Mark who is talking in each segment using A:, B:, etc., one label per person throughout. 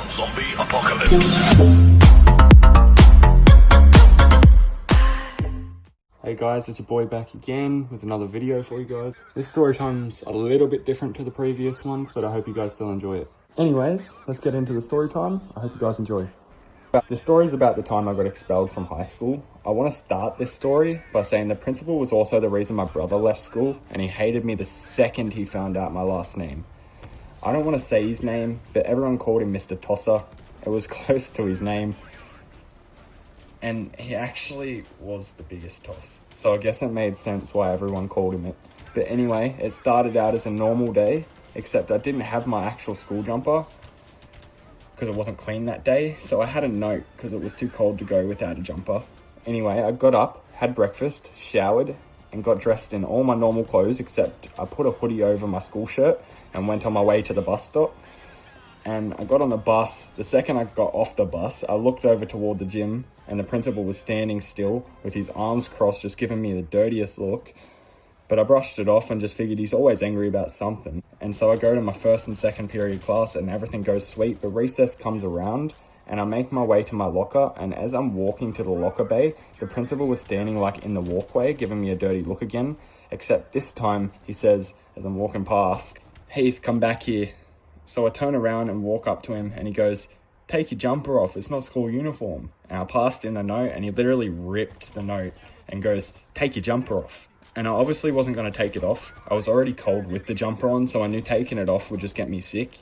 A: Zombie apocalypse.
B: Hey guys, it's your boy back again with another video for you guys. This story time's a little bit different to the previous ones, but I hope you guys still enjoy it. Anyways, let's get into the story time. I hope you guys enjoy. The story is about the time I got expelled from high school. I want to start this story by saying the principal was also the reason my brother left school, and he hated me the second he found out my last name. I don't want to say his name, but everyone called him Mr. Tosser. It was close to his name. And he actually was the biggest toss. So I guess it made sense why everyone called him it. But anyway, it started out as a normal day, except I didn't have my actual school jumper because it wasn't clean that day. So I had a note because it was too cold to go without a jumper. Anyway, I got up, had breakfast, showered, and got dressed in all my normal clothes, except I put a hoodie over my school shirt and went on my way to the bus stop. And I got on the bus. The second I got off the bus, I looked over toward the gym and the principal was standing still with his arms crossed, just giving me the dirtiest look. But I brushed it off and just figured he's always angry about something. And so I go to my first and second period class and everything goes sweet, but recess comes around and I make my way to my locker, and as I'm walking to the locker bay, the principal was standing like in the walkway, giving me a dirty look again, except this time he says, as I'm walking past, "Heath, come back here." So I turn around and walk up to him and he goes, "Take your jumper off, it's not school uniform." And I passed him the note and he literally ripped the note and goes, "Take your jumper off." And I obviously wasn't going to take it off. I was already cold with the jumper on, so I knew taking it off would just get me sick.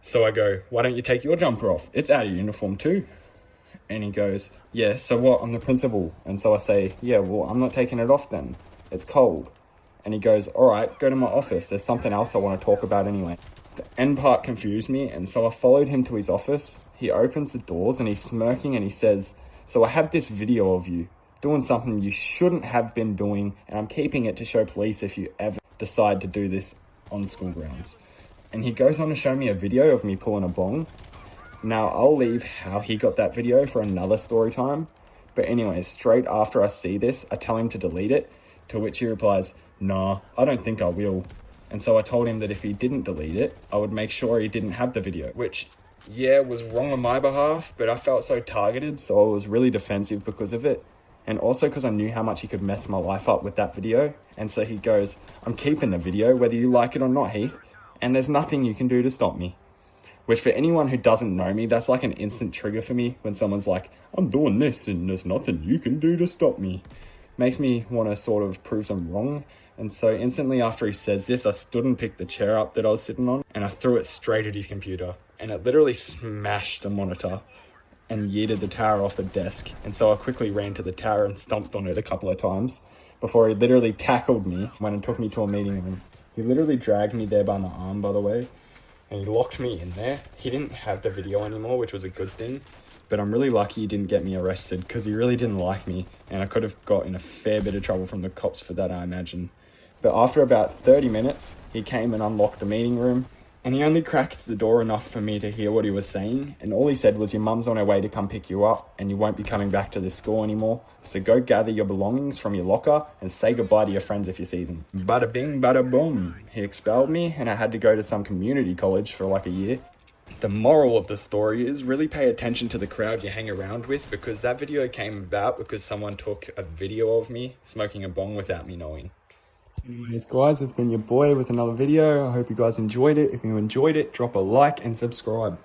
B: So I go, "Why don't you take your jumper off? It's out of uniform too." And he goes, "Yeah, so what? I'm the principal." And so I say, "Yeah, well, I'm not taking it off then. It's cold." And he goes, "All right, go to my office. There's something else I want to talk about anyway." The end part confused me, and so I followed him to his office. He opens the doors and he's smirking and he says, "So I have this video of you doing something you shouldn't have been doing, and I'm keeping it to show police if you ever decide to do this on school grounds." And he goes on to show me a video of me pulling a bong. Now, I'll leave how he got that video for another story time. But anyway, straight after I see this, I tell him to delete it, to which he replies, "Nah, I don't think I will." And so I told him that if he didn't delete it, I would make sure he didn't have the video, which, yeah, was wrong on my behalf, but I felt so targeted, so I was really defensive because of it. And also because I knew how much he could mess my life up with that video. And so he goes, "I'm keeping the video, whether you like it or not, Heath, and there's nothing you can do to stop me." Which, for anyone who doesn't know me, that's like an instant trigger for me when someone's like, "I'm doing this and there's nothing you can do to stop me." Makes me want to sort of prove them wrong. And so instantly after he says this, I stood and picked the chair up that I was sitting on and I threw it straight at his computer. And it literally smashed the monitor and yeeted the tower off the desk. And so I quickly ran to the tower and stomped on it a couple of times before he literally tackled me when it took me to a meeting room. He literally dragged me there by my arm, by the way, and he locked me in there. He didn't have the video anymore, which was a good thing. But I'm really lucky he didn't get me arrested because he really didn't like me, and I could have got in a fair bit of trouble from the cops for that, I imagine. But after about 30 minutes, he came and unlocked the meeting room, and he only cracked the door enough for me to hear what he was saying, and all he said was, "Your mum's on her way to come pick you up, and you won't be coming back to this school anymore, so go gather your belongings from your locker and say goodbye to your friends if you see them." Bada bing, bada boom. He expelled me, and I had to go to some community college for like a year. The moral of the story is really pay attention to the crowd you hang around with, because that video came about because someone took a video of me smoking a bong without me knowing. Anyways guys, it's been your boy with another video. I hope you guys enjoyed it. If you enjoyed it, drop a like and subscribe.